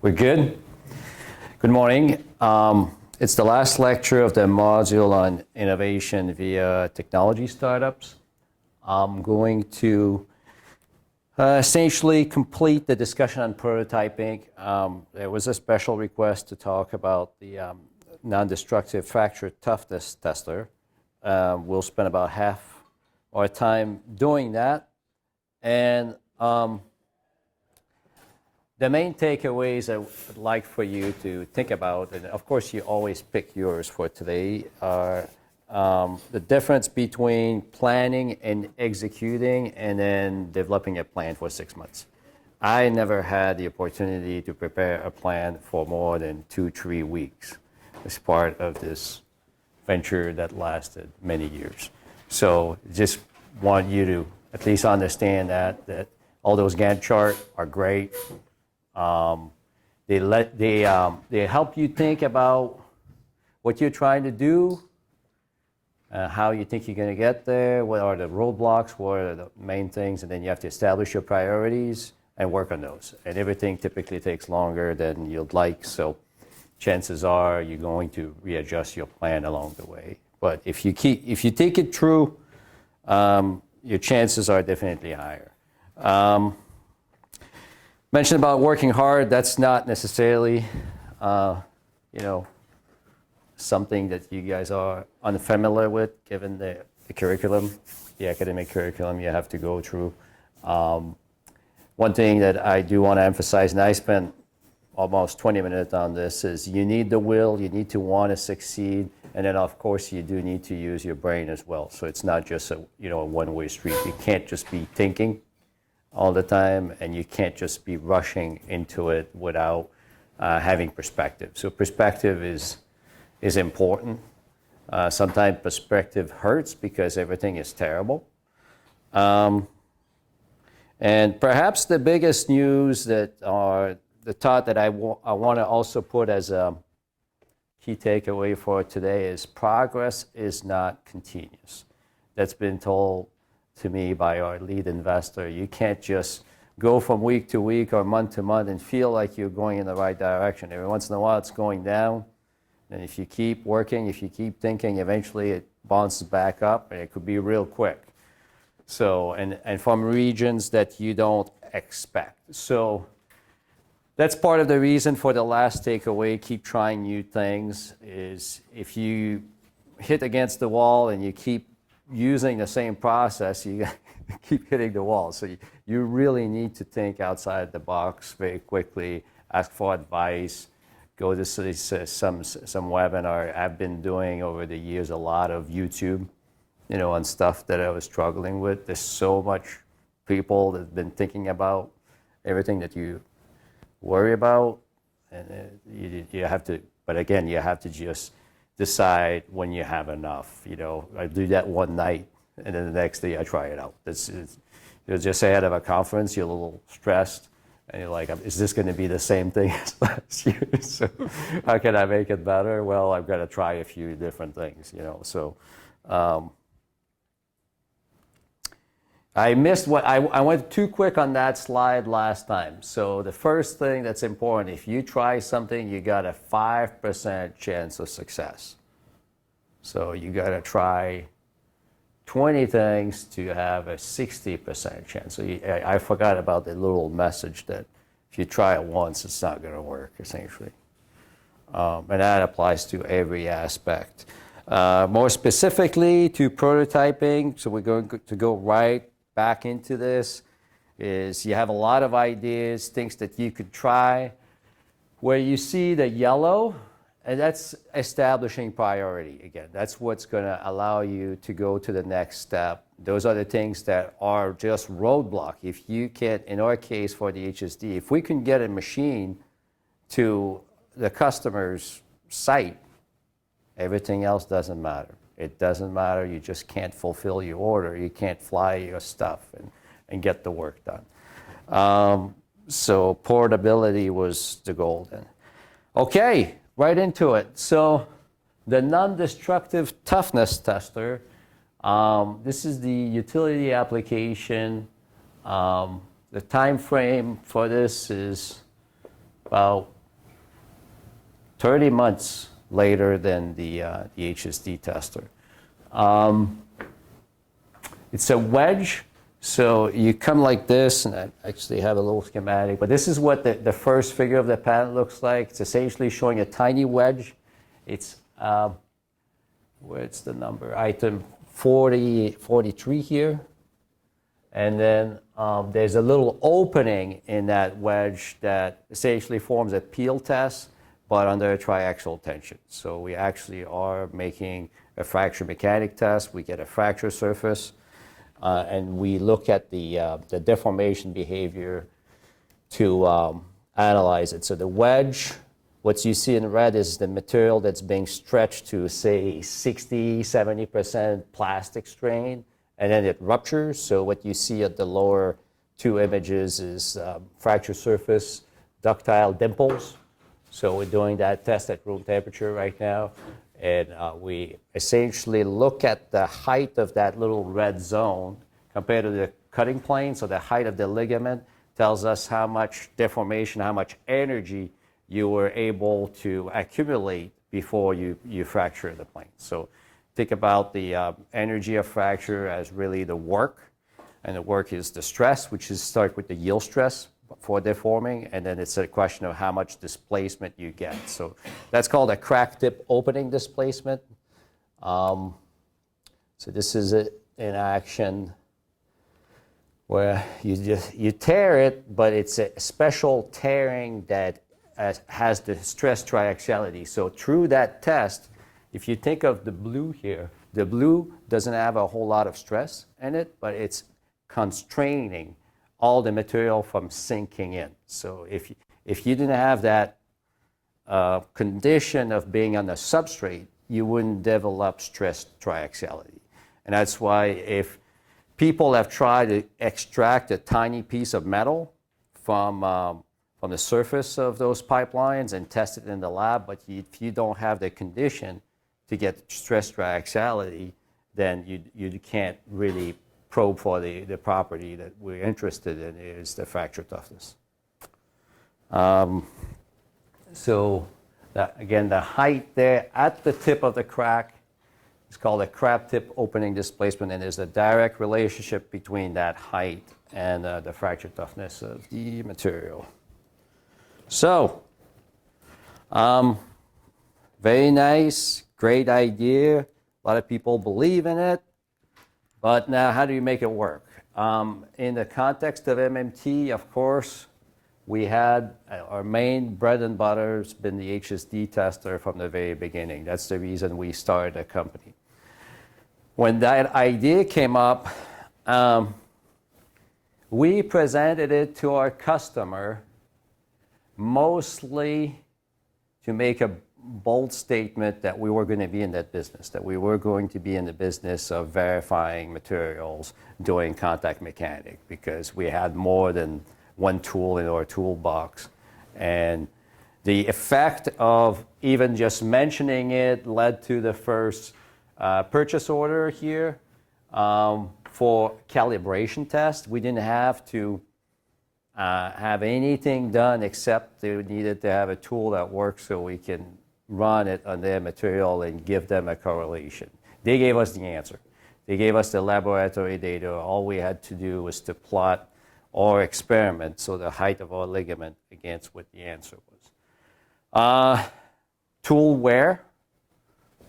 We're good? Good morning. It's the last lecture of the module on innovation via technology startups. I'm going to essentially complete the discussion on prototyping. There was a special request to talk about the non-destructive fracture toughness tester. We'll spend about half our time doing that. And the main takeaways I would like for you to think about, and of course you always pick yours for today, are the difference between planning and executing and then developing a plan for 6 months. I never had the opportunity to prepare a plan for more than 2-3 weeks as part of this venture that lasted many years. So just want you to at least understand that all those Gantt charts are great. They help you think about what you're trying to do, how you think you're going to get there, what are the roadblocks, what are the main things, and then you have to establish your priorities and work on those. And everything typically takes longer than you'd like, so chances are you're going to readjust your plan along the way. But if you take it through, your chances are definitely higher. Mentioned about working hard, that's not necessarily, something that you guys are unfamiliar with, given the curriculum, the academic curriculum you have to go through. One thing that I do want to emphasize, and I spent almost 20 minutes on this, is you need the will, you need to want to succeed, and then of course you do need to use your brain as well. So it's not just a one-way street. You can't just be thinking all the time, and you can't just be rushing into it without having perspective. So perspective is important. Sometimes perspective hurts because everything is terrible. And perhaps the biggest news that are the thought that I want to also put as a key takeaway for today is progress is not continuous. That's been told to me by our lead investor. You can't just go from week to week or month to month and feel like you're going in the right direction. Every once in a while it's going down, and if you keep working, if you keep thinking, eventually it bounces back up, and it could be real quick. So, and from regions that you don't expect. So that's part of the reason for the last takeaway, keep trying new things, is if you hit against the wall and you keep using the same process, you keep hitting the wall. So you really need to think outside the box very quickly, ask for advice, go to some webinar. I've been doing over the years a lot of YouTube, on stuff that I was struggling with. There's so much people that have been thinking about everything that you worry about, and you have to, but again, you have to just decide when you have enough. I do that one night, and then the next day I try it out. You're just ahead of a conference, you're a little stressed, and you're like, is this going to be the same thing as last year? So how can I make it better? Well, I've got to try a few different things, So I missed I went too quick on that slide last time. So the first thing that's important, if you try something, you got a 5% chance of success. So you got to try 20 things to have a 60% chance. So I forgot about the little message that if you try it once, it's not going to work, essentially. And that applies to every aspect. More specifically to prototyping, so we're going to go right back into this, is you have a lot of ideas, things that you could try. Where you see the yellow, and that's establishing priority. Again, that's what's going to allow you to go to the next step. Those are the things that are just roadblock. If you can't, in our case for the HSD, if we can get a machine to the customer's site, everything else doesn't matter. It doesn't matter. You just can't fulfill your order. You can't fly your stuff and get the work done. So portability was the goal then. Okay, right into it. So the non-destructive toughness tester, this is the utility application. The time frame for this is about 30 months later than the HSD tester. It's a wedge, so you come like this, and I actually have a little schematic, but this is what the first figure of the patent looks like. It's essentially showing a tiny wedge. It's, where's the number? Item 43 here. And then there's a little opening in that wedge that essentially forms a peel test, but under a triaxial tension. So we actually are making a fracture mechanic test. We get a fracture surface, and we look at the deformation behavior to analyze it. So the wedge, what you see in red is the material that's being stretched to, say, 60, 70% plastic strain, and then it ruptures. So what you see at the lower two images is fracture surface, ductile dimples. So we're doing that test at room temperature right now. And we essentially look at the height of that little red zone compared to the cutting plane. So the height of the ligament tells us how much deformation, how much energy you were able to accumulate before you fracture the plane. So think about the energy of fracture as really the work, and the work is the stress, which is start with the yield stress for deforming, and then it's a question of how much displacement you get. So that's called a crack tip opening displacement. So this is it in action where you tear it, but it's a special tearing that has the stress triaxiality. So through that test, if you think of the blue here, the blue doesn't have a whole lot of stress in it, but it's constraining all the material from sinking in. So if you didn't have that condition of being on the substrate, you wouldn't develop stress triaxiality. And that's why if people have tried to extract a tiny piece of metal from the surface of those pipelines and test it in the lab, but if you don't have the condition to get stress triaxiality, then you can't really probe for the property that we're interested in, is the fracture toughness. So again, the height there at the tip of the crack is called a crack tip opening displacement, and there's a direct relationship between that height and the fracture toughness of the material. So, very nice, great idea. A lot of people believe in it. But now, how do you make it work? In the context of MMT, of course, we had our main bread and butter has been the HSD tester from the very beginning. That's the reason we started a company. When that idea came up, we presented it to our customer mostly to make a bold statement that we were going to be in that business, that we were going to be in the business of verifying materials, doing contact mechanic, because we had more than one tool in our toolbox. And the effect of even just mentioning it led to the first purchase order here for calibration test. We didn't have to have anything done except they needed to have a tool that works so we can run it on their material and give them a correlation. They gave us the answer. They gave us the laboratory data. All we had to do was to plot or experiment, so the height of our ligament against what the answer was. Tool wear,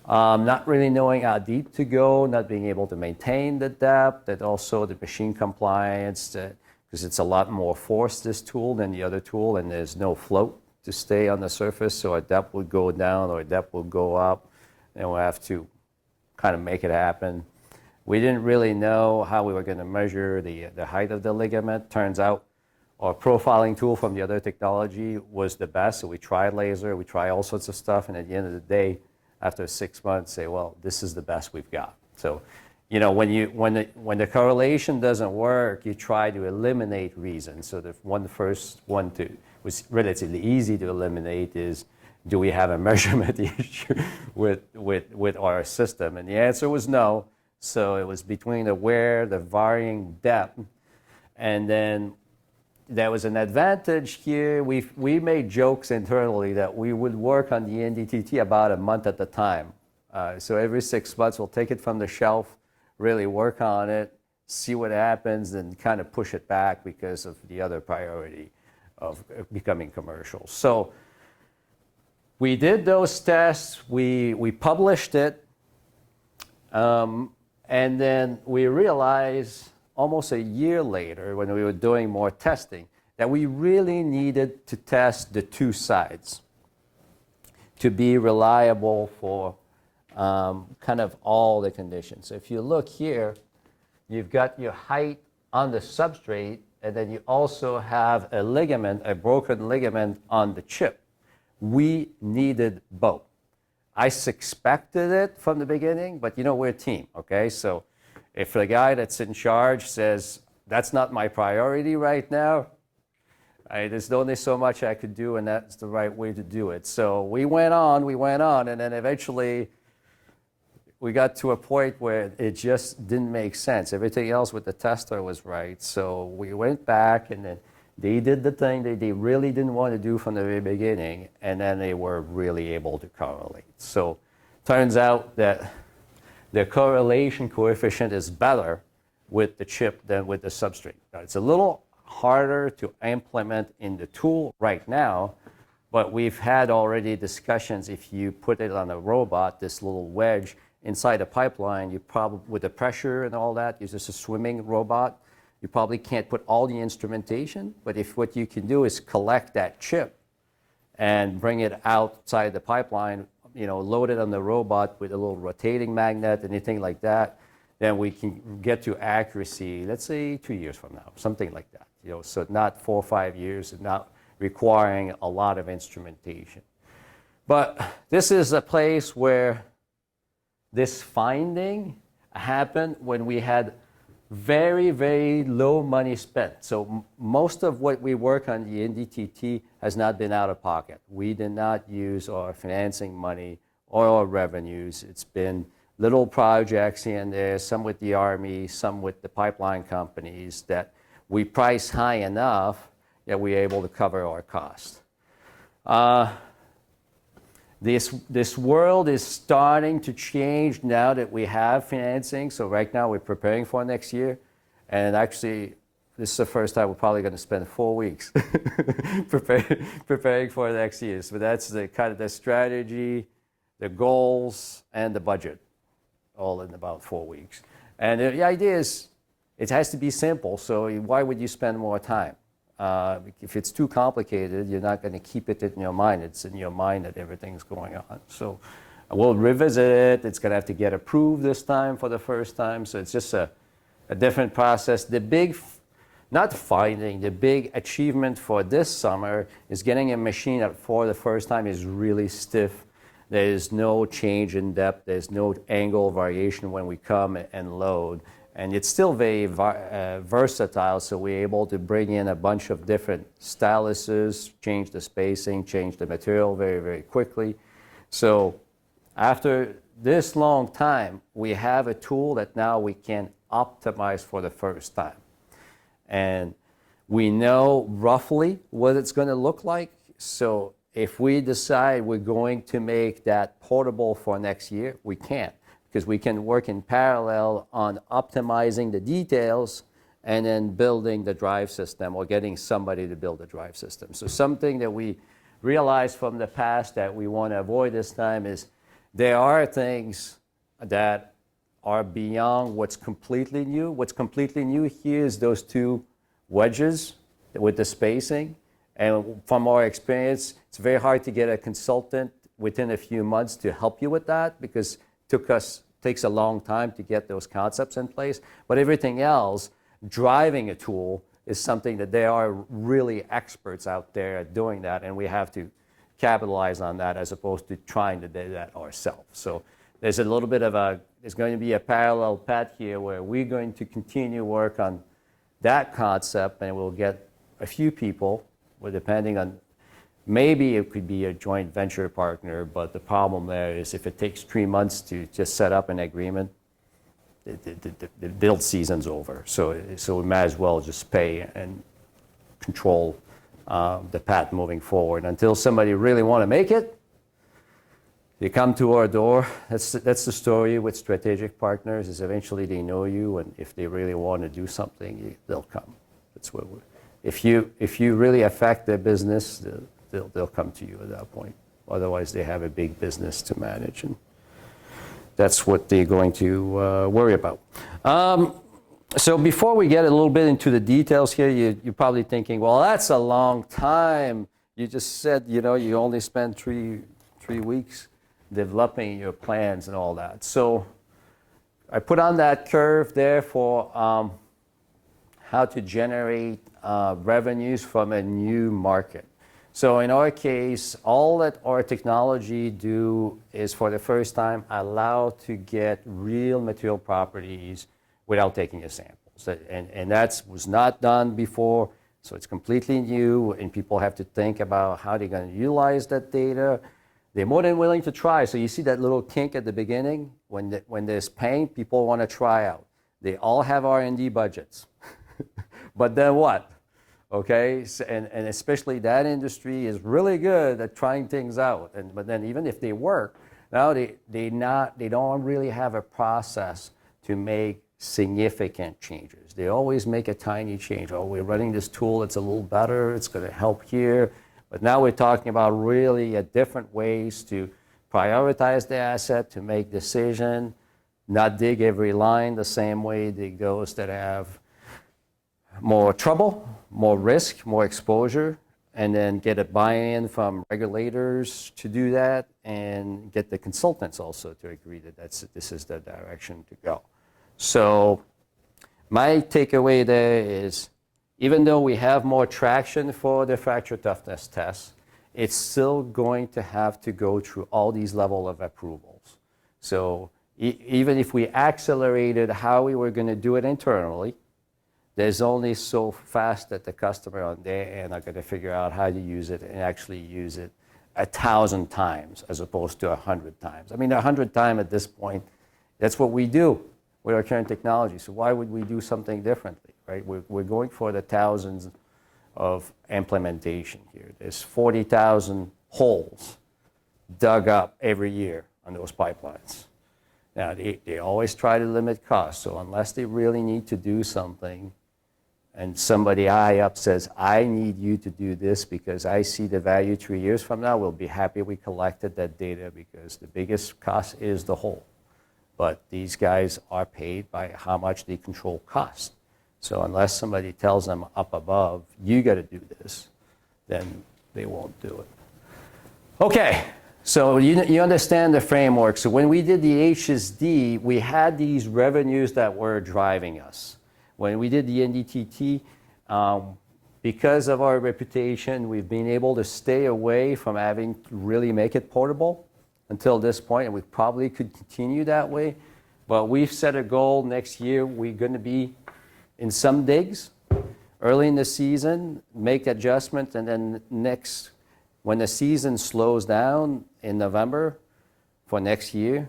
not really knowing how deep to go, not being able to maintain the depth, and also the machine compliance, because it's a lot more force, this tool, than the other tool, and there's no float to stay on the surface, so our depth would go down or our depth would go up, and we'll have to kind of make it happen. We didn't really know how we were going to measure the height of the ligament. Turns out our profiling tool from the other technology was the best, so we tried laser, we tried all sorts of stuff, and at the end of the day, after 6 months, say, well, this is the best we've got. So, you know, when the correlation doesn't work, you try to eliminate reasons. So the first one was relatively easy to eliminate is, do we have a measurement issue with our system? And the answer was no. So it was between the wear, the varying depth, and then there was an advantage here. We made jokes internally that we would work on the NDTT about a month at a time. So every 6 months, we'll take it from the shelf, really work on it, see what happens, and kind of push it back because of the other priority of becoming commercial. So we did those tests. We published it. And then we realized almost a year later, when we were doing more testing, that we really needed to test the two sides to be reliable for kind of all the conditions. So if you look here, you've got your height on the substrate, and then you also have a ligament, a broken ligament on the chip. We needed both. I suspected it from the beginning, but we're a team, okay? So if the guy that's in charge says, that's not my priority right now, there's only so much I could do, and that's the right way to do it. So we went on, and then eventually we got to a point where it just didn't make sense. Everything else with the tester was right. So we went back, and then they did the thing that they really didn't want to do from the very beginning, and then they were really able to correlate. So turns out that the correlation coefficient is better with the chip than with the substrate. Now, it's a little harder to implement in the tool right now, but we've had already discussions. If you put it on a robot, this little wedge inside a pipeline, you probably, with the pressure and all that, it's just a swimming robot. You probably can't put all the instrumentation, but if what you can do is collect that chip and bring it outside the pipeline, load it on the robot with a little rotating magnet, anything like that, then we can get to accuracy, let's say 2 years from now, something like that. So not 4 or 5 years, and not requiring a lot of instrumentation. But this is a place where this finding happened when we had very, very low money spent. So most of what we work on the NDTT has not been out of pocket. We did not use our financing money or our revenues. It's been little projects here and there, some with the Army, some with the pipeline companies, that we price high enough that we're able to cover our costs. This world is starting to change now that we have financing. So right now we're preparing for next year. And actually, this is the first time we're probably going to spend 4 weeks preparing for next year. So that's the kind of the strategy, the goals, and the budget, all in about 4 weeks. And the idea is it has to be simple. So why would you spend more time? If it's too complicated, you're not going to keep it in your mind. It's in your mind that everything's going on. So we'll revisit it. It's going to have to get approved this time for the first time. So it's just a different process. The big, not finding, the big achievement for this summer is getting a machine that for the first time is really stiff. There is no change in depth. There's no angle variation when we come and load. And it's still very versatile, so we're able to bring in a bunch of different styluses, change the spacing, change the material very, very quickly. So after this long time, we have a tool that now we can optimize for the first time. And we know roughly what it's going to look like. So if we decide we're going to make that portable for next year, we can. Because we can work in parallel on optimizing the details and then building the drive system or getting somebody to build the drive system. So something that we realized from the past that we want to avoid this time is there are things that are beyond what's completely new. What's completely new here is those two wedges with the spacing. And from our experience, it's very hard to get a consultant within a few months to help you with that, because takes a long time to get those concepts in place. But everything else, driving a tool is something that there are really experts out there at doing that, and we have to capitalize on that as opposed to trying to do that ourselves. So there's a little bit of there's going to be a parallel path here where we're going to continue work on that concept, and we'll get a few people, depending on, maybe it could be a joint venture partner, but the problem there is if it takes 3 months to just set up an agreement, the build season's over. So we might as well just pay and control the path moving forward. Until somebody really want to make it, they come to our door. That's the story with strategic partners, is eventually they know you, and if they really want to do something, they'll come. That's what if you really affect their business, they'll come to you at that point. Otherwise, they have a big business to manage, and that's what they're going to worry about. So before we get a little bit into the details here, you're probably thinking, well, that's a long time. You just said, you only spent three weeks developing your plans and all that. So I put on that curve there for how to generate revenues from a new market. So in our case, all that our technology do is, for the first time, allow to get real material properties without taking a sample. So, and that was not done before, so it's completely new, and people have to think about how they're going to utilize that data. They're more than willing to try. So you see that little kink at the beginning? When there's pain, people want to try out. They all have R&D budgets. But then what? Okay, so, and especially that industry is really good at trying things out. But then even if they work, now they don't really have a process to make significant changes. They always make a tiny change. Oh, we're running this tool, it's a little better, it's going to help here. But now we're talking about really different ways to prioritize the asset, to make decision, not dig every line the same way dig those that have more trouble, more risk, more exposure, and then get a buy-in from regulators to do that, and get the consultants also to agree that this is the direction to go. So my takeaway there is, even though we have more traction for the fracture toughness test, it's still going to have to go through all these levels of approvals. So even if we accelerated how we were going to do it internally, there's only so fast that the customer on their end are going to figure out how to use it and actually use it 1,000 times as opposed to 100 times. I mean, 100 times at this point, that's what we do with our current technology. So why would we do something differently, right? We're going for the thousands of implementation here. There's 40,000 holes dug up every year on those pipelines. Now, they always try to limit costs. So unless they really need to do something, and somebody high up says, I need you to do this because I see the value 3 years from now, we'll be happy we collected that data, because the biggest cost is the hole. But these guys are paid by how much they control cost. So unless somebody tells them up above, you got to do this, then they won't do it. Okay, so you understand the framework. So when we did the HSD, we had these revenues that were driving us. When we did the NDTT, because of our reputation, we've been able to stay away from having to really make it portable until this point, and we probably could continue that way. But we've set a goal next year. We're going to be in some digs early in the season, make adjustments, and then when the season slows down in November for next year,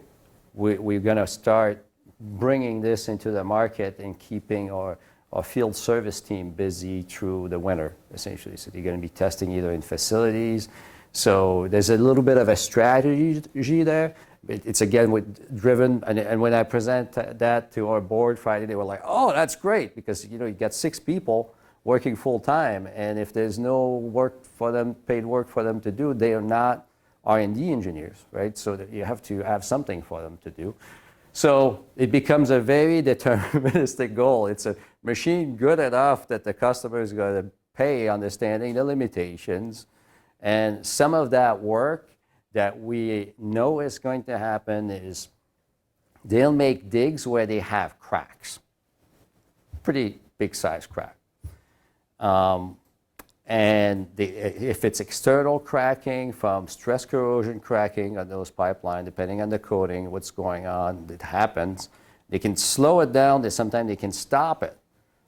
we're going to start bringing this into the market and keeping our field service team busy through the winter, essentially. So they're going to be testing either in facilities. So there's a little bit of a strategy there. It's again driven, and when I present that to our board Friday, they were like, oh, that's great, because you got 6 people working full time, and if there's no work for them, paid work for them to do, they are not R&D engineers, right? So that you have to have something for them to do. So it becomes a very deterministic goal. It's a machine good enough that the customer is going to pay, understanding the limitations. And some of that work that we know is going to happen is they'll make digs where they have cracks, pretty big size crack. If it's external cracking from stress corrosion cracking on those pipelines, depending on the coating, what's going on, it happens. They can slow it down, sometimes they can stop it,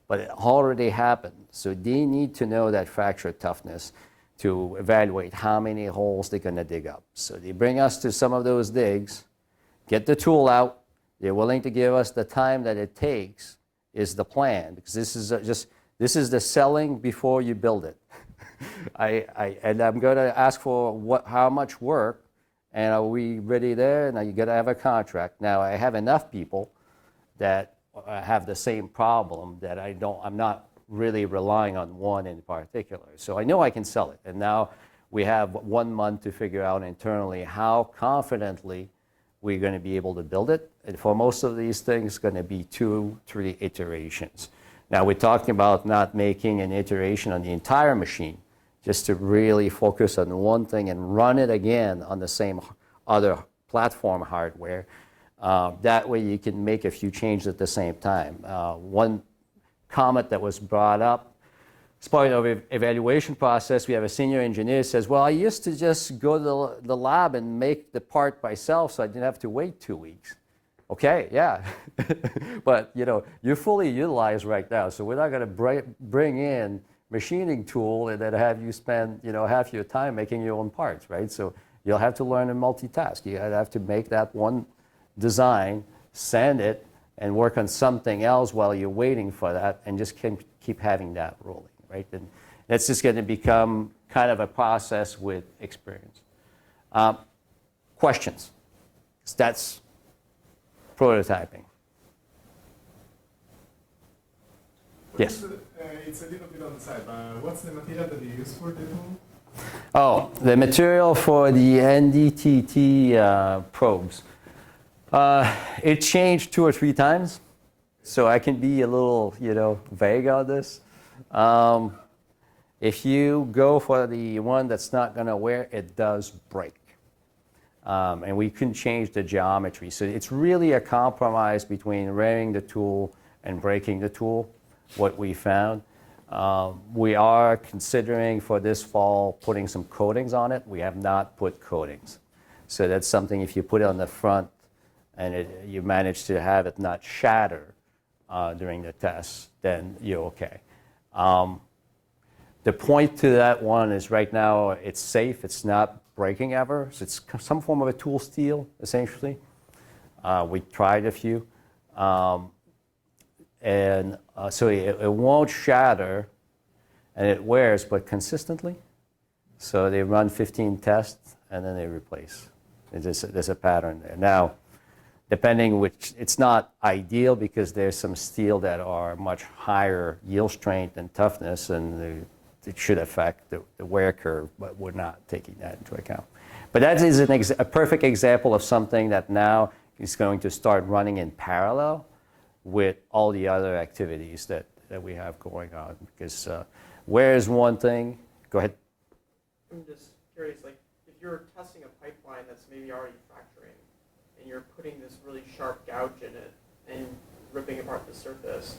but it already happened. So they need to know that fracture toughness to evaluate how many holes they're going to dig up. So they bring us to some of those digs, get the tool out. They're willing to give us the time that it takes is the plan, because this is This is the selling before you build it. And I'm going to ask for how much work, and are we ready there? Now you got to have a contract. Now I have enough people that have the same problem that I'm not really relying on one in particular. So I know I can sell it. And now we have 1 month to figure out internally how confidently we're going to be able to build it. And for most of these things, it's going to be 2-3 iterations. Now we're talking about not making an iteration on the entire machine, just to really focus on one thing and run it again on the same other platform hardware. That way you can make a few changes at the same time. One comment that was brought up as part of the evaluation process, we have a senior engineer who says, well, I used to just go to the lab and make the part myself so I didn't have to wait 2 weeks. Okay, yeah, but you're fully utilized right now, so we're not going to bring in machining tool and then have you spend half your time making your own parts, right? So you'll have to learn to multitask. You have to make that one design, send it, and work on something else while you're waiting for that, and just keep having that rolling, right? And that's just going to become kind of a process with experience. Questions? That's prototyping. Yes? It's a little bit on the side, but what's the material that you use for the tool? Oh, the material for the NDTT probes. It changed 2 or 3 times, so I can be a little, vague on this. If you go for the one that's not going to wear, it does break. And we can change the geometry. So it's really a compromise between wearing the tool and breaking the tool, what we found. We are considering for this fall putting some coatings on it. We have not put coatings. So that's something, if you put it on the front and you manage to have it not shatter during the test, then you're okay. The point to that one is right now it's safe. It's not breaking ever. So it's some form of a tool steel, essentially. We tried a few. So it won't shatter, and it wears, but consistently. So they run 15 tests, and then they replace. There's a pattern there. Now, depending which, it's not ideal because there's some steel that are much higher yield strength and toughness, and it should affect the wear curve, but we're not taking that into account. But that is a perfect example of something that now is going to start running in parallel with all the other activities that we have going on. Because wear is one thing. Go ahead. I'm just curious, like if you're testing a pipeline that's maybe already fracturing, and you're putting this really sharp gouge in it and ripping apart the surface,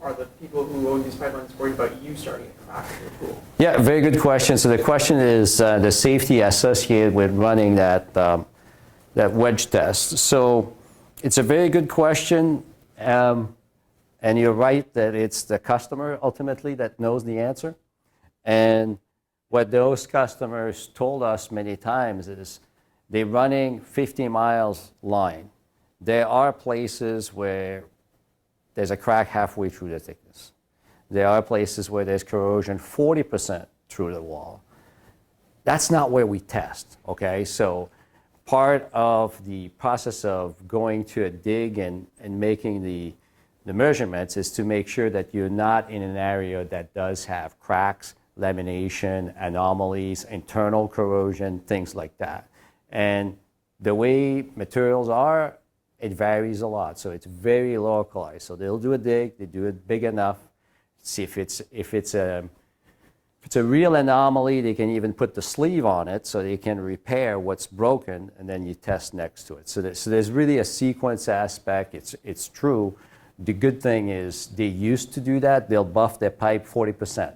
are the people who own these pipelines worried about you starting a crack in the pool? Yeah, very good question. So the question is the safety associated with running that wedge test. So it's a very good question, and you're right that it's the customer ultimately that knows the answer. And what those customers told us many times is they're running 50 miles line. There are places where there's a crack halfway through the thickness. There are places where there's corrosion 40% through the wall. That's not where we test, okay? So part of the process of going to a dig and making the measurements is to make sure that you're not in an area that does have cracks, lamination, anomalies, internal corrosion, things like that. And the way materials are, it varies a lot, so it's very localized. So they'll do a dig, they do it big enough, see if it's a real anomaly, they can even put the sleeve on it so they can repair what's broken, and then you test next to it. So there's really a sequence aspect. It's true. The good thing is they used to do that. They'll buff their pipe 40%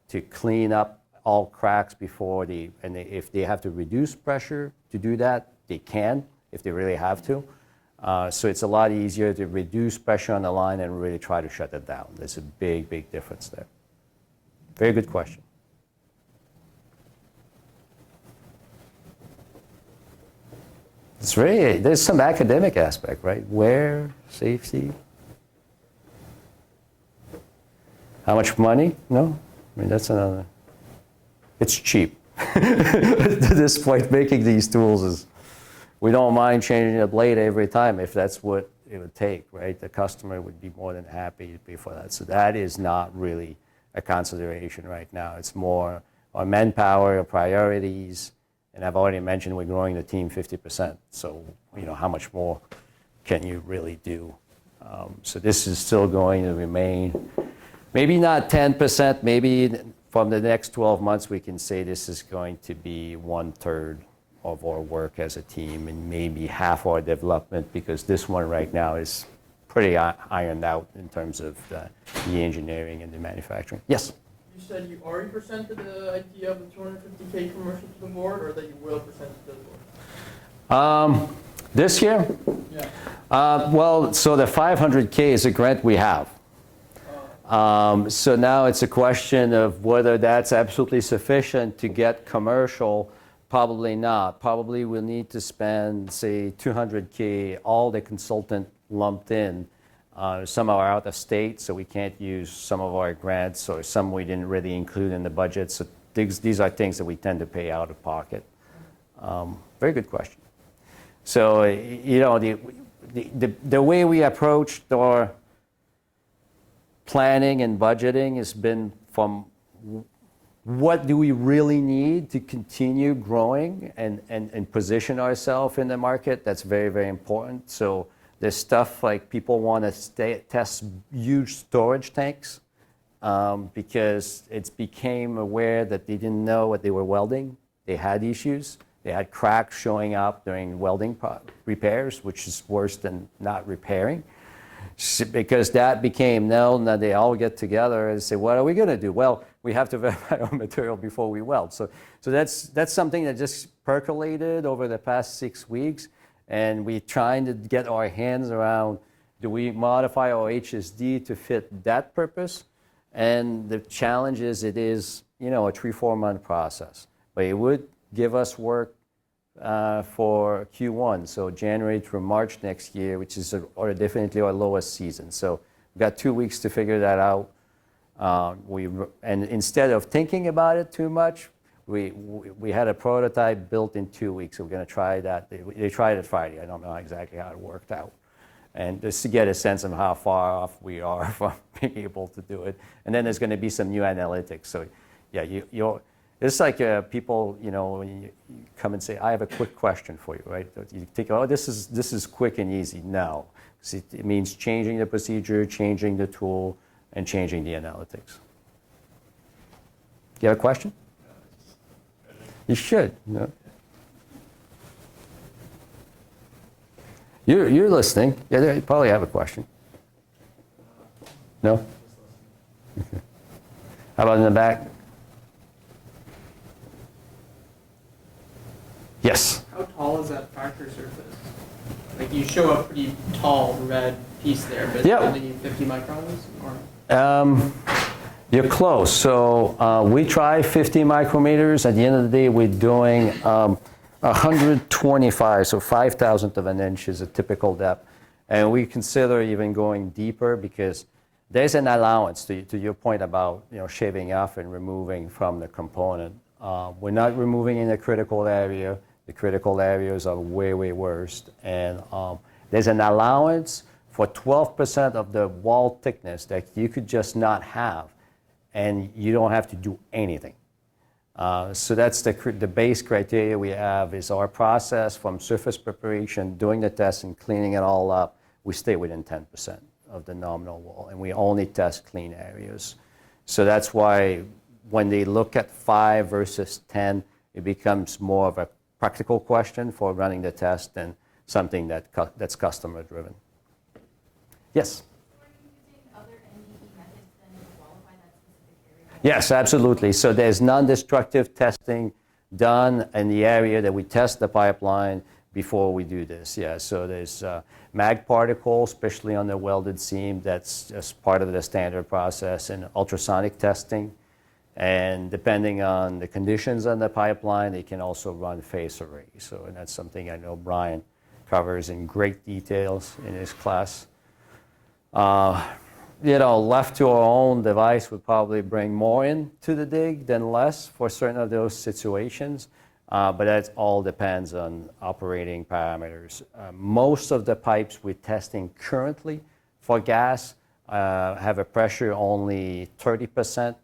to clean up all cracks before if they have to reduce pressure to do that, they can if they really have to. So it's a lot easier to reduce pressure on the line and really try to shut it down. There's a big, big difference there. Very good question. There's some academic aspect, right? Wear, safety. How much money? No, I mean that's another. It's cheap. At this point, making these tools is. We don't mind changing the blade every time if that's what it would take, right? The customer would be more than happy to pay for that. So that is not really a consideration right now. It's more on manpower, priorities, and I've already mentioned we're growing the team 50%. So, how much more can you really do? So this is still going to remain, maybe not 10%, maybe from the next 12 months we can say this is going to be 1/3 of our work as a team and maybe half our development, because this one right now is pretty ironed out in terms of the engineering and the manufacturing. Yes? You said you already presented the idea of the 250K commercial to the board, or that you will present it to the board? This year? Yeah. Well, so the 500K is a grant we have. So now it's a question of whether that's absolutely sufficient to get commercial. Probably not. Probably we'll need to spend, say, 200K, all the consultant lumped in. Some are out of state, so we can't use some of our grants, or some we didn't really include in the budget. So these are things that we tend to pay out of pocket. Very good question. So, the way we approached our planning and budgeting has been from what do we really need to continue growing and position ourselves in the market. That's very, very important. So there's stuff like people want to test huge storage tanks because it's became aware that they didn't know what they were welding. They had issues. They had cracks showing up during welding repairs, which is worse than not repairing. Because that became known, that they all get together and say, what are we going to do? Well, we have to verify our material before we weld. So that's something that just percolated over the past 6 weeks, and we're trying to get our hands around, do we modify our HSD to fit that purpose? And the challenge is it is, a 3-4 month process. But it would give us work for Q1, so January through March next year, which is definitely our lowest season. So we've got 2 weeks to figure that out. And instead of thinking about it too much, we had a prototype built in 2 weeks. So we're going to try that. They tried it Friday. I don't know exactly how it worked out. And just to get a sense of how far off we are from being able to do it. And then there's going to be some new analytics. So yeah, it's like people, when you come and say, I have a quick question for you, right? You think, oh, this is quick and easy. No, it means changing the procedure, changing the tool, and changing the analytics. You have a question? You should. No? You're listening. Yeah, you probably have a question. No? Okay. How about in the back? Yes. How tall is that fracture surface? Like, you show a pretty tall red piece there, but it's only 50 microns? Or? You're close. So we try 50 micrometers. At the end of the day, we're doing 125, so 5,000th of an inch is a typical depth. And we consider even going deeper because there's an allowance to your point about shaving off and removing from the component. We're not removing in the critical area. The critical areas are way, way worse. And there's an allowance for 12% of the wall thickness that you could just not have, and you don't have to do anything. So that's the base criteria we have is our process from surface preparation, doing the test and cleaning it all up. We stay within 10% of the nominal wall, and we only test clean areas. So that's why when they look at 5 versus 10, it becomes more of a practical question for running the test than something that's customer driven. Yes? Are you using other NDE methods then to qualify that specific area? Yes, absolutely. So there's non-destructive testing done in the area that we test the pipeline before we do this. Yeah, so there's mag particles, especially on the welded seam. That's just part of the standard process, and ultrasonic testing. And depending on the conditions on the pipeline, they can also run phase array. So, and that's something I know Brian covers in great details in his class. left to our own device would probably bring more into the dig than less for certain of those situations. But that all depends on operating parameters. Most of the pipes we're testing currently for gas have a pressure only 30%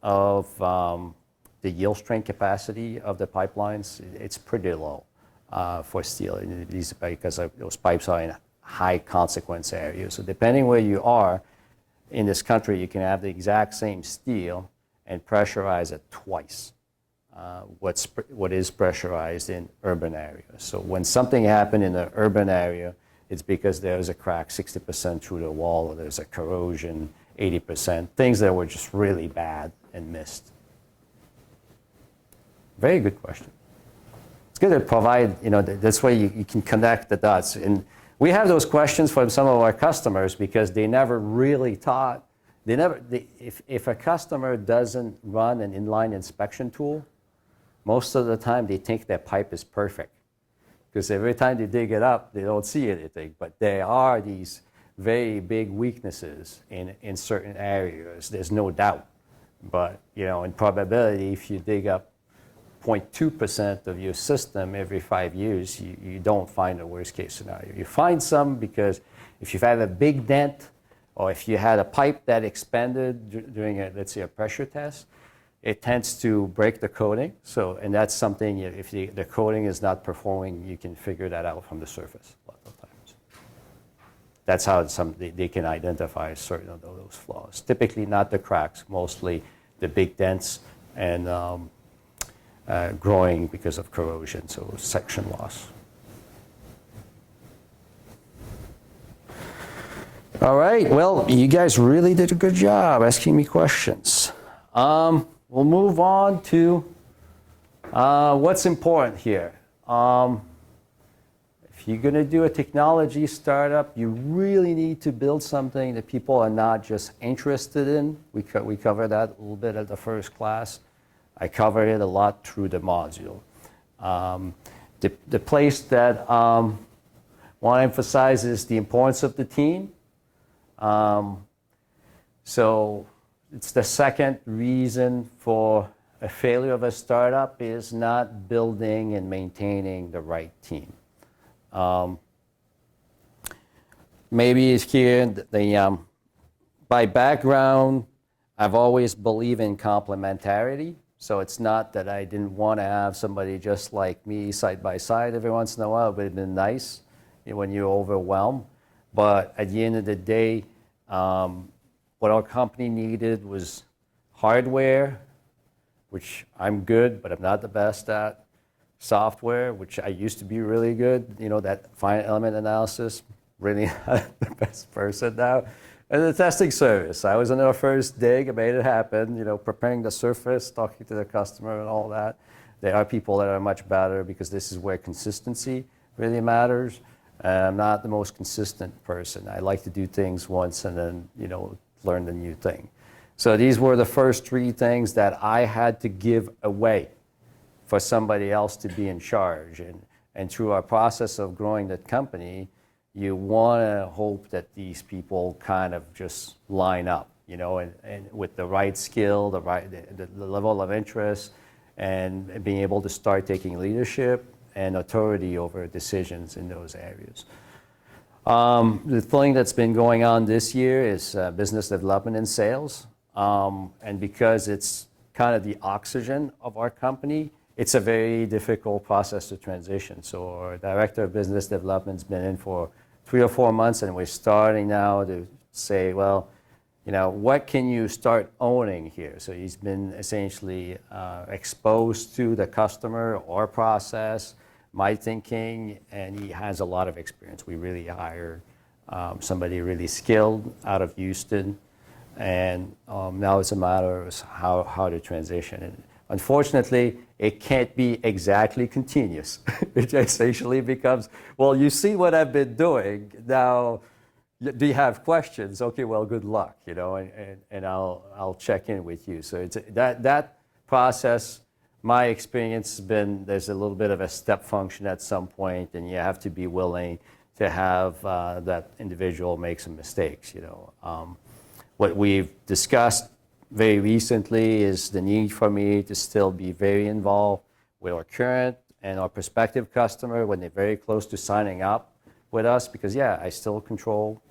of the yield strength capacity of the pipelines. It's pretty low for steel, because those pipes are in high consequence areas. So depending where you are in this country, you can have the exact same steel and pressurize it twice what is pressurized in urban areas. So when something happened in the urban area, it's because there's a crack 60% through the wall, or there's a corrosion 80%, things that were just really bad and missed. Very good question. It's good to provide, that's why you can connect the dots. And we have those questions from some of our customers because they never really taught. If a customer doesn't run an inline inspection tool, most of the time they think their pipe is perfect. Because every time they dig it up, they don't see anything. But there are these very big weaknesses in certain areas. There's no doubt. But, in probability, if you dig up 0.2% of your system every 5 years, you don't find a worst case scenario. You find some because if you've had a big dent, or if you had a pipe that expanded during, let's say, a pressure test, it tends to break the coating. So, and that's something, if the coating is not performing, you can figure that out from the surface a lot of times. That's how they can identify certain of those flaws. Typically not the cracks, mostly the big dents and growing because of corrosion, so section loss. All right, well, you guys really did a good job asking me questions. We'll move on to what's important here. If you're going to do a technology startup, you really need to build something that people are not just interested in. We covered that a little bit at the first class. I covered it a lot through the module. The place that I want to emphasize is the importance of the team. So it's the second reason for a failure of a startup is not building and maintaining the right team. Maybe it's here, by background, I've always believed in complementarity. So it's not that I didn't want to have somebody just like me side by side every once in a while. It would have been nice when you're overwhelmed. But at the end of the day, what our company needed was hardware, which I'm good, but I'm not the best at. Software, which I used to be really good, that finite element analysis, really not the best person now. And the testing service. I was on our first dig, I made it happen, preparing the surface, talking to the customer and all that. There are people that are much better because this is where consistency really matters. I'm not the most consistent person. I like to do things once and then, learn the new thing. So these were the first three things that I had to give away for somebody else to be in charge. And through our process of growing that company, you want to hope that these people kind of just line up, and with the right skill, the level of interest, and being able to start taking leadership and authority over decisions in those areas. The thing that's been going on this year is business development and sales. And because it's kind of the oxygen of our company, it's a very difficult process to transition. So our director of business development's been in for 3 or 4 months, and we're starting now to say, well, what can you start owning here? So he's been essentially exposed to the customer, our process, my thinking, and he has a lot of experience. We really hired somebody really skilled out of Houston, and now it's a matter of how to transition. And unfortunately, it can't be exactly continuous. It essentially becomes, well, you see what I've been doing. Now, do you have questions? Okay, well, good luck, and I'll check in with you. So it's that process. My experience has been there's a little bit of a step function at some point, and you have to be willing to have that individual make some mistakes, What we've discussed very recently is the need for me to still be very involved with our current and our prospective customer when they're very close to signing up with us, because yeah, I still control,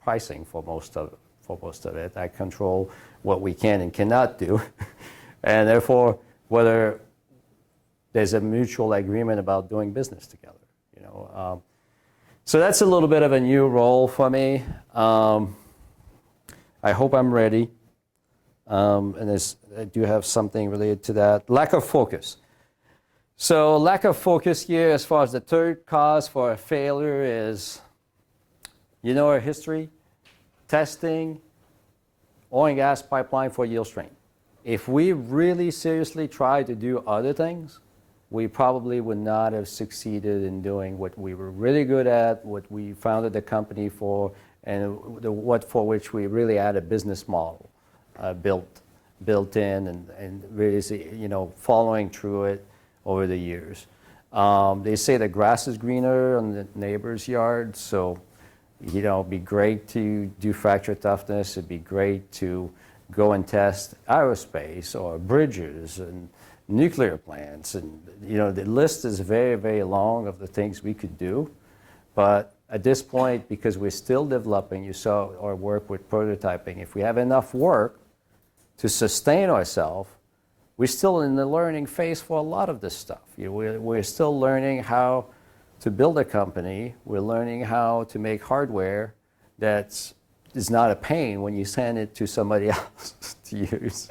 pricing for most of it. I control what we can and cannot do, and therefore whether there's a mutual agreement about doing business together. So that's a little bit of a new role for me. I hope I'm ready. And I do have something related to that. Lack of focus. So lack of focus here as far as the third cause for a failure is, our history, testing, oil and gas pipeline for yield strength. If we really seriously tried to do other things, we probably would not have succeeded in doing what we were really good at, what we founded the company for, and what for which we really had a business model built in and really, following through it over the years. They say the grass is greener on the neighbor's yard, so it'd be great to do fracture toughness. It'd be great to go and test aerospace or bridges and nuclear plants, and the list is very, very long of the things we could do. But at this point, because we're still developing, you saw our work with prototyping. If we have enough work to sustain ourselves, we're still in the learning phase for a lot of this stuff. We're still learning how to build a company. We're learning how to make hardware that is not a pain when you send it to somebody else to use.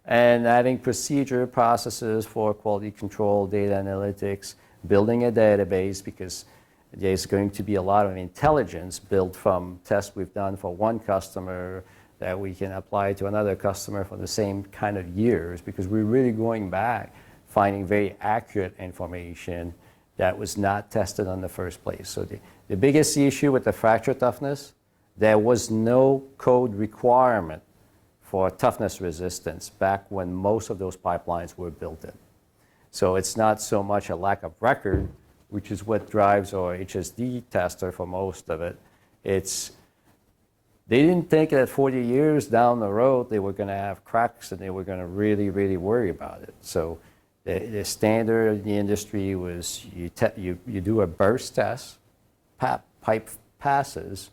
And having procedure processes for quality control, data analytics, building a database, because there's going to be a lot of intelligence built from tests we've done for one customer that we can apply to another customer for the same kind of years, because we're really going back, finding very accurate information that was not tested in the first place. So the biggest issue with the fracture toughness, there was no code requirement for toughness resistance back when most of those pipelines were built in. So it's not so much a lack of record, which is what drives our HSD tester for most of it. They didn't think that 40 years down the road they were going to have cracks and they were going to really, really worry about it. So the standard in the industry was you do a burst test, pipe passes,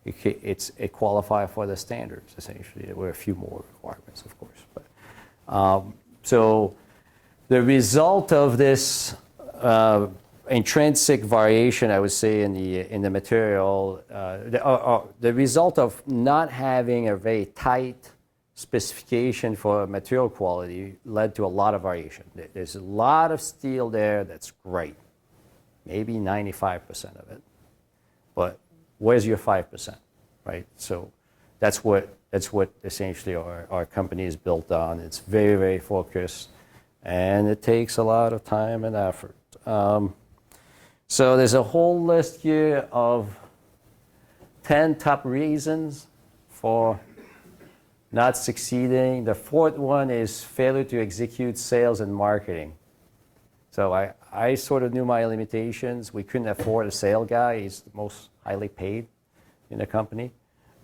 it qualifies for the standards, essentially. There were a few more requirements, of course. But, so the result of this intrinsic variation, I would say, in the material, the result of not having a very tight specification for material quality led to a lot of variation. There's a lot of steel there that's great, maybe 95% of it, but where's your 5%, right? So that's what essentially our company is built on. It's very, very focused, and it takes a lot of time and effort. So there's a whole list here of 10 top reasons for not succeeding. The fourth one is failure to execute sales and marketing. So I sort of knew my limitations. We couldn't afford a sales guy. He's the most highly paid in the company.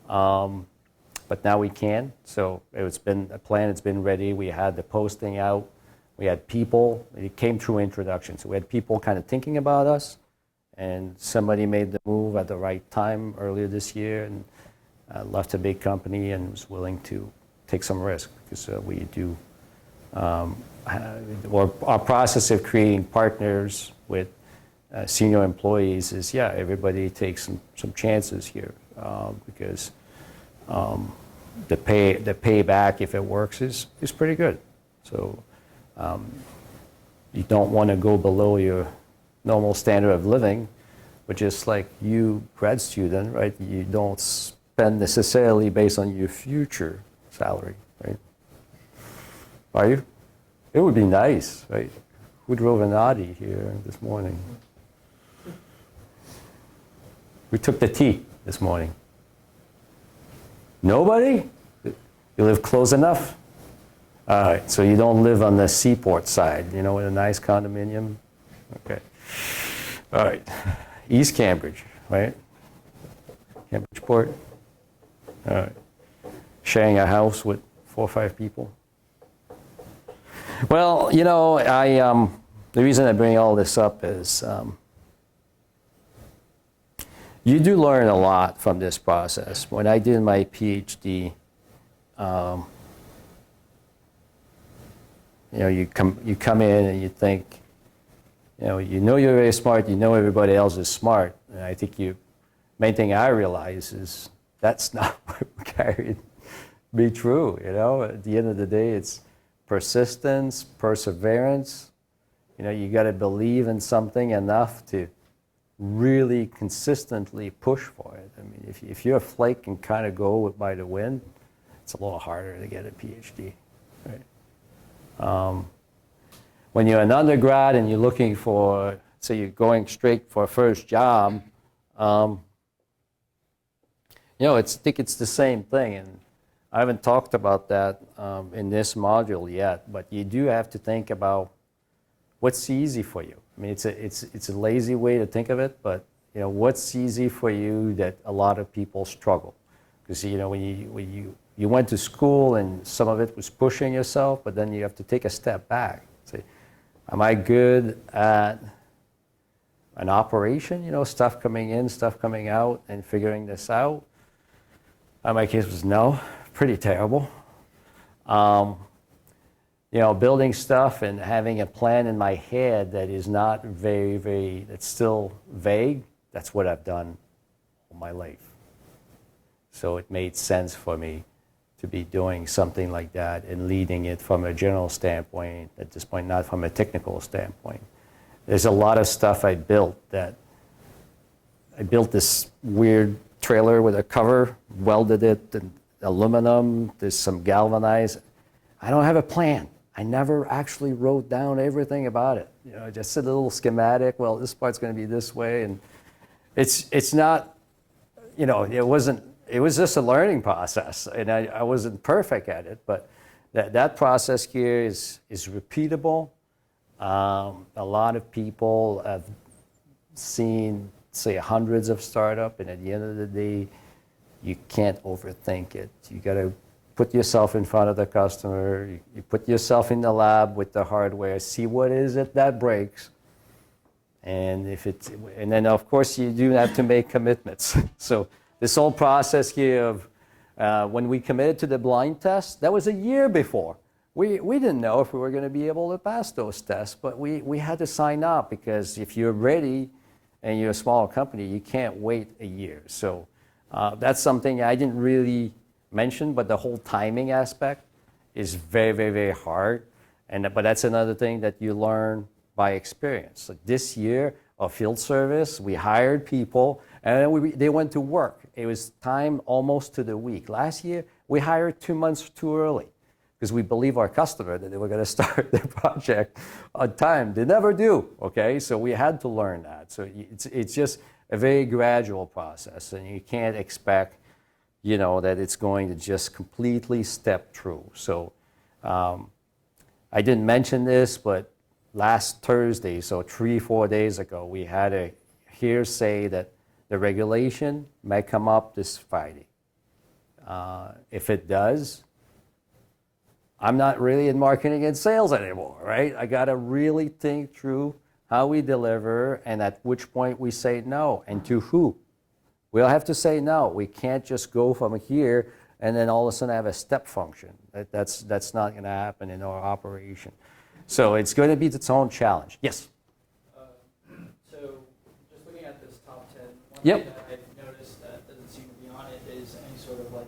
But now we can. So it's been a plan. It's been ready. We had the posting out. We had people. It came through introduction. So we had people kind of thinking about us. And somebody made the move at the right time earlier this year and left a big company and was willing to take some risk, because we do. Our process of creating partners with senior employees is, everybody takes some chances here, because the payback, if it works, is pretty good. So you don't want to go below your normal standard of living, but just like you, grad student, right? You don't spend necessarily based on your future salary, right? Are you? It would be nice, right? Who drove an Audi here this morning? We took the T this morning. Nobody? You live close enough? All right, so you don't live on the seaport side, with a nice condominium? Okay. All right. East Cambridge, right? Cambridgeport? All right. sharing a house with 4 or 5 people. Well, you know, the reason I bring all this up is you do learn a lot from this process. When I did my PhD, you know, you come in and you think, you know you're very smart, you know everybody else is smart. And I think main thing I realize is that's not what carried be true, you know. At the end of the day, it's persistence, perseverance. You know, you got to believe in something enough to really consistently push for it. I mean, if you're a flake and kind of go by the wind, it's a little harder to get a PhD, right? When you're an undergrad and you're looking for, say you're going straight for a first job, you know, I think it's the same thing. And I haven't talked about that in this module yet, but you do have to think about what's easy for you. I mean, it's a lazy way to think of it, but you know, what's easy for you that a lot of people struggle. Because you know, when you went to school and some of it was pushing yourself, but then you have to take a step back. Say, am I good at an operation? You know, stuff coming in, stuff coming out, and figuring this out. My case was no, pretty terrible. You know, building stuff and having a plan in my head that is not that's still vague, that's what I've done all my life. So it made sense for me to be doing something like that and leading it from a general standpoint at this point, not from a technical standpoint. There's a lot of stuff I built this weird trailer with a cover, welded it in aluminum, there's some galvanized. I don't have a plan. I never actually wrote down everything about it. You know, just a little schematic. Well, this part's going to be this way, and it's not. You know, it wasn't. It was just a learning process, and I wasn't perfect at it. But that process here is repeatable. A lot of people have seen, say, hundreds of startups, and at the end of the day, you can't overthink it. You got to put yourself in front of the customer. You put yourself in the lab with the hardware. See what is it that breaks, and then of course you do have to make commitments. So this whole process here of when we committed to the blind test, that was a year before. We didn't know if we were going to be able to pass those tests, but we had to sign up because if you're ready and you're a small company, you can't wait a year. So that's something I didn't really mention, but the whole timing aspect is very, very, very hard. But that's another thing that you learn by experience. Like this year of field service, we hired people and they went to work. It was time almost to the week. Last year, we hired 2 months too early because we believe our customer that they were going to start their project on time. They never do, okay? So we had to learn that. So it's just a very gradual process, and you can't expect, you know, that it's going to just completely step through. So I didn't mention this, but last Thursday, so 3-4 days ago, we had a hearsay that the regulation may come up this Friday. If it does, I'm not really in marketing and sales anymore, right? I got to really think through how we deliver and at which point we say no and to who. We'll have to say no. We can't just go from here and then all of a sudden have a step function. That's not going to happen in our operation. So it's going to be its own challenge. Yes? So just looking at this top 10, one Yep. thing that I've noticed that doesn't seem to be on it is any sort of like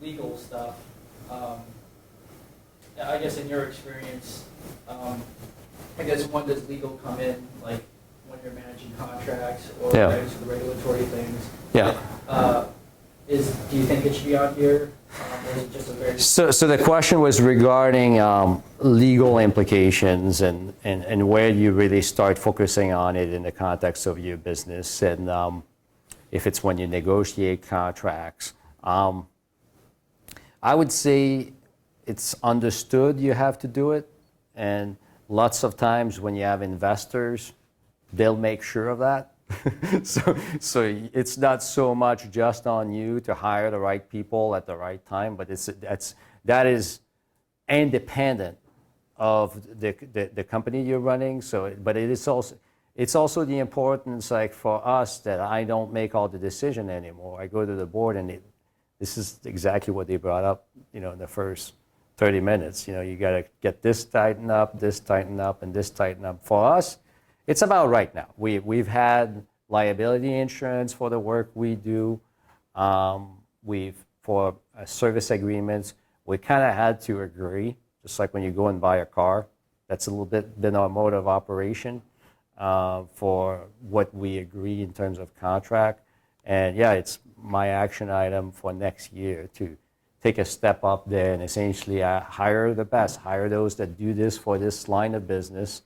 legal stuff. I guess in your experience, I guess when does legal come in, like when you're managing contracts or Yeah. the regulatory things? Yeah. Do you think it should be on here? Or is it just a very... So the question was regarding legal implications and where you really start focusing on it in the context of your business, and if it's when you negotiate contracts. I would say it's understood you have to do it, and lots of times when you have investors, they'll make sure of that. So it's not so much just on you to hire the right people at the right time, but that is independent of the company you're running. So, but it's also the importance, like for us, that I don't make all the decision anymore. I go to the board, and this is exactly what they brought up, in the first 30 minutes. You got to get this tightened up, and this tightened up. For us, it's about right now. We've had liability insurance for the work we do. For service agreements, we kind of had to agree, just like when you go and buy a car. That's a little bit been our mode of operation for what we agree in terms of contract. And yeah, it's my action item for next year to take a step up there and essentially hire the best, hire those that do this for this line of business,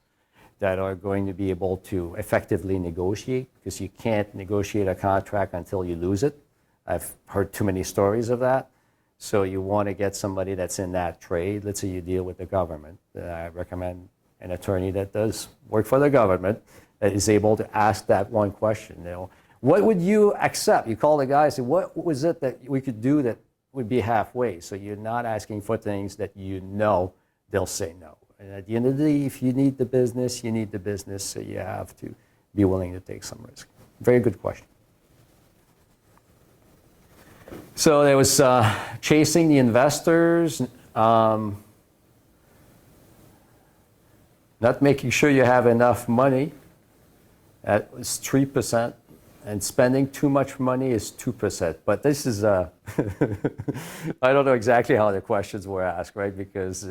that are going to be able to effectively negotiate, because you can't negotiate a contract until you lose it. I've heard too many stories of that. So you want to get somebody that's in that trade. Let's say you deal with the government. I recommend an attorney that does work for the government, that is able to ask that one question. What would you accept? You call the guy and say, what was it that we could do that would be halfway? So you're not asking for things that they'll say no. And at the end of the day, if you need the business, you need the business, so you have to be willing to take some risk. Very good question. So there was chasing the investors, not making sure you have enough money. That was 3%, and spending too much money is 2%. But this is, I don't know exactly how the questions were asked, right? Because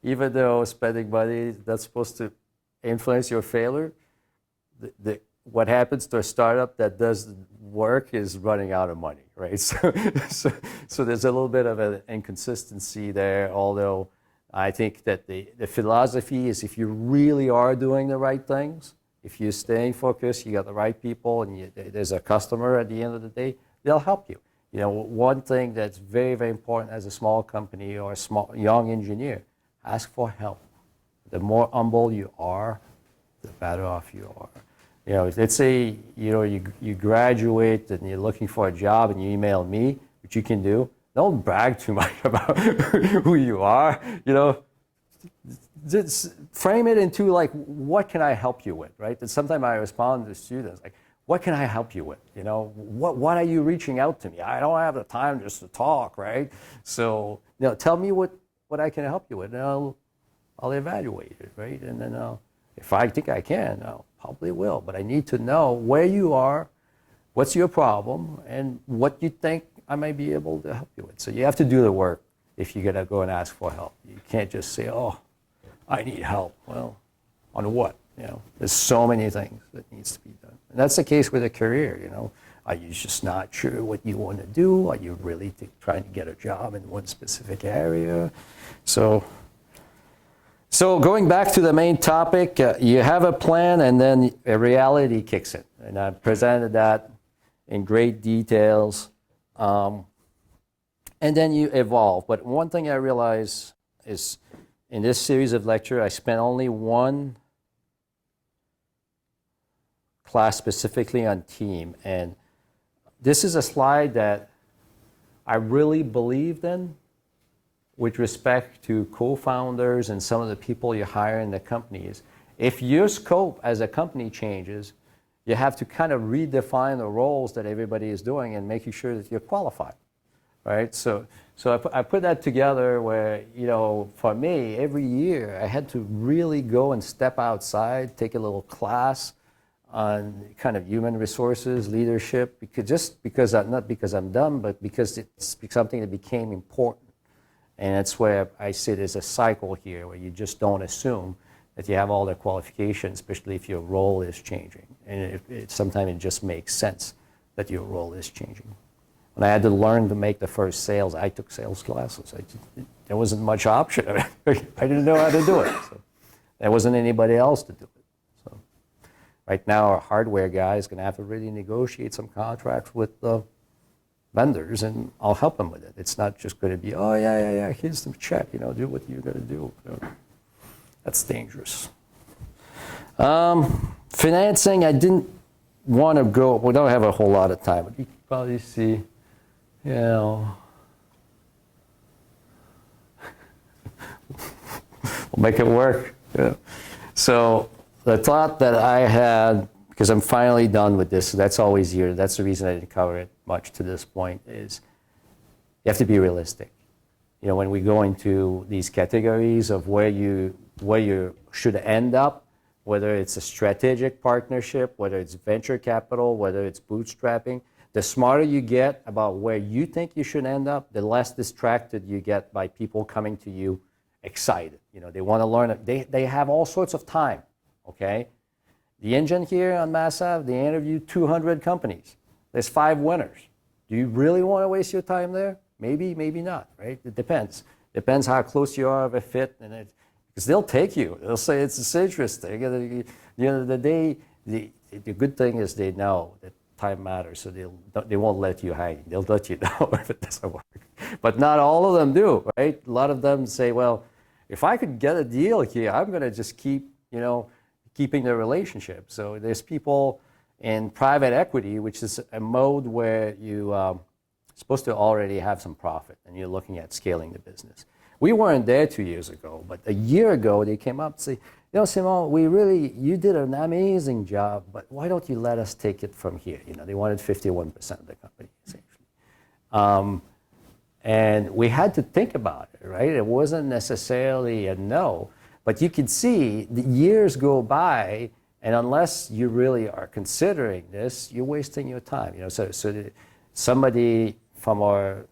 even though spending money, that's supposed to influence your failure, what happens to a startup that does work is running out of money, right? So there's a little bit of an inconsistency there, although I think that the philosophy is, if you really are doing the right things, if you're staying focused, you got the right people, and there's a customer at the end of the day, they'll help you. One thing that's very, very important as a small company or a young engineer, ask for help. The more humble you are, the better off you are. Let's say you graduate and you're looking for a job and you email me, which you can do. Don't brag too much about who you are. Just frame it into like, what can I help you with, right? And sometimes I respond to students like, what can I help you with? What are you reaching out to me? I don't have the time just to talk, right? So tell me what I can help you with, and I'll evaluate it, right? And then if I think I can, I'll probably will. But I need to know where you are, what's your problem, and what you think I might be able to help you with. So you have to do the work if you're gonna go and ask for help. You can't just say, oh, I need help. Well, on what? There's so many things that needs to be done. And that's the case with a career, Are you just not sure what you want to do? Are you really trying to get a job in one specific area? So going back to the main topic, you have a plan, and then a reality kicks in. And I presented that in great details. And then you evolve. But one thing I realize is, in this series of lecture, I spent only one class specifically on team. And this is a slide that I really believed in with respect to co-founders and some of the people you hire in the companies. If your scope as a company changes, you have to kind of redefine the roles that everybody is doing and making sure that you're qualified, right? So I put that together where, for me, every year I had to really go and step outside, take a little class on kind of human resources, leadership, not because I'm dumb, but because it's something that became important. And that's where I say there's a cycle here where you just don't assume that you have all the qualifications, especially if your role is changing. And sometimes it just makes sense that your role is changing. When I had to learn to make the first sales, I took sales classes. There wasn't much option. I didn't know how to do it. So there wasn't anybody else to do it. So right now, our hardware guy is going to have to really negotiate some contracts with the vendors, and I'll help them with it. It's not just going to be, oh, yeah, here's the check, do what you're going to do. That's dangerous. Financing, I didn't want to go, we don't have a whole lot of time, but you can probably see, you know, we'll make it work. Yeah. So the thought that I had, because I'm finally done with this, so that's always here, that's the reason I didn't cover it much to this point, is you have to be realistic. You know, when we go into these categories of where you should end up, whether it's a strategic partnership, whether it's venture capital, whether it's bootstrapping, the smarter you get about where you think you should end up, the less distracted you get by people coming to you excited. You know, they want to learn it. They have all sorts of time, okay? The engine here on Massive, they interviewed 200 companies. There's 5 winners. Do you really want to waste your time there? Maybe, maybe not, right? It depends. Depends how close you are of a fit, and because they'll take you. They'll say it's interesting. You know, the good thing is they know that time matters, so they won't let you hang. They'll let you know if it doesn't work. But not all of them do, right? A lot of them say, well, if I could get a deal here, I'm going to just keep, you know, keeping the relationship. So there's people in private equity, which is a mode where you supposed to already have some profit, and you're looking at scaling the business. We weren't there 2 years ago, but a year ago they came up and say, you know, Simon, you did an amazing job, but why don't you let us take it from here? You know, they wanted 51% of the company, essentially. And we had to think about it, right? It wasn't necessarily a no, but you could see the years go by, and unless you really are considering this, you're wasting your time. You know, so somebody from our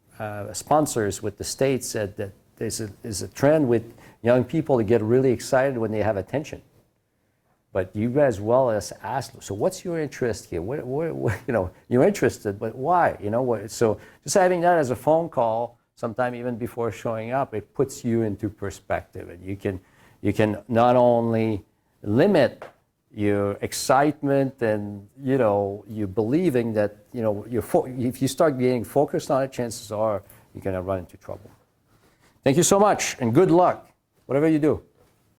sponsors with the States said that there's a trend with young people to get really excited when they have attention. But you as well as ask, so what's your interest here? What, you know, you're interested, but why? You know, so just having that as a phone call, sometime even before showing up, it puts you into perspective, and you can not only limit your excitement and, you know, you believing that, you know, if you start getting focused on it, chances are you're going to run into trouble. Thank you so much, and good luck, whatever you do.